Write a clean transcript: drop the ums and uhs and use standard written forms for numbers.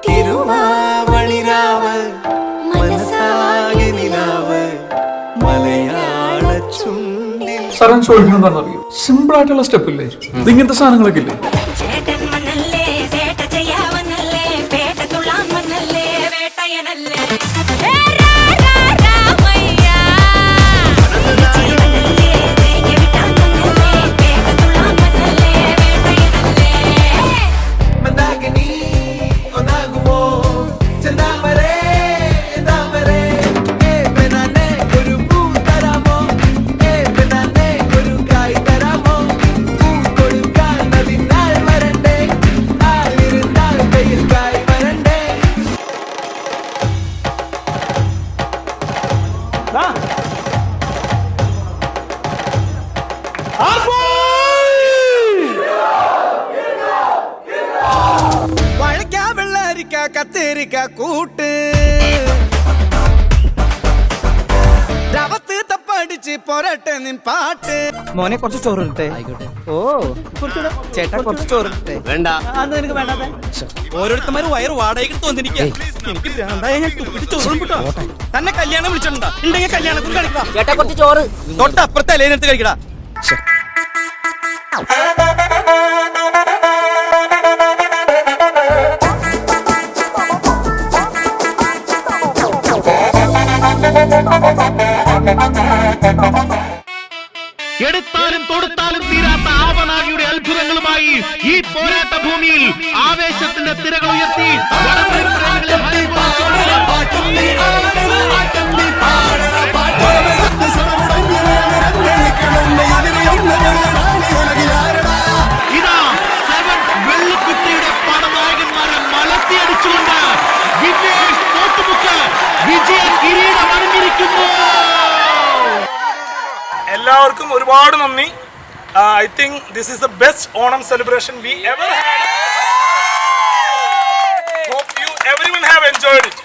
തിരുവാവളിരാവ് മനസാകെ നിലാവ് മലയാള ചുണ്ടിൽ. സാറൻ ചോദിക്കണം എന്താണെന്നറിയോ? സിമ്പിൾ ആയിട്ടുള്ള സ്റ്റെപ്പ് ഇല്ലേ? ഇങ്ങനത്തെ സാധനങ്ങളൊക്കെ ഇല്ലേ? കത്തേരിക്ക കൂട്ട് രവത്ത് തപ്പടിച്ച് പൊരട്ടെ നിൻ പാട്ട്. മോനെ കുറച്ച് ചോറ് ഇട്ടെ. ഓ ചേട്ടാ കുറച്ച് ചോറ് ഇട്ടെ. വേണ്ട, നിനക്ക് വേണ്ടാതെ ഓരോരുത്തന്മാര് വയറ് വാടകയ്ക്ക് തോന്നിരിക്കുക. എനിക്ക് ഭ്രാന്തായ ഞാൻ തുപ്പിട്ട് ചോറും കിട്ടോ. തന്നെ കല്യാണം വിളിച്ചിട്ടുണ്ടോ? ഉണ്ടെങ്കിൽ കല്യാണത്തിന് കളിക്കടാ. ചേട്ടാ കുറച്ച് ചോറ് തൊട്ടപ്പുറത്തെ അലേനടുത്ത് കഴിക്കടാ. എടുത്താലും തൊടുത്താലും തീരാത്ത ആവനാഴിയുടെ അത്ഭുതങ്ങളുമായി ഈ പോരാട്ട ഭൂമിയിൽ ആവേശത്തിന്റെ തിരകൾ ഉയർത്തി ഇതാ 7 വെള്ളിക്കുട്ടിയുടെ പടനായകന്മാരെ മലത്തിയടിച്ചുകൊണ്ട് വിജേഷ് തോട്ടുമുക്ക് വിജയ കിരീടം അണിഞ്ഞിരിക്കുന്നു. എല്ലാവർക്കും ഒരുപാട് നന്ദി. I think this is the best Onam celebration we ever had. Hope you everyone have enjoyed it.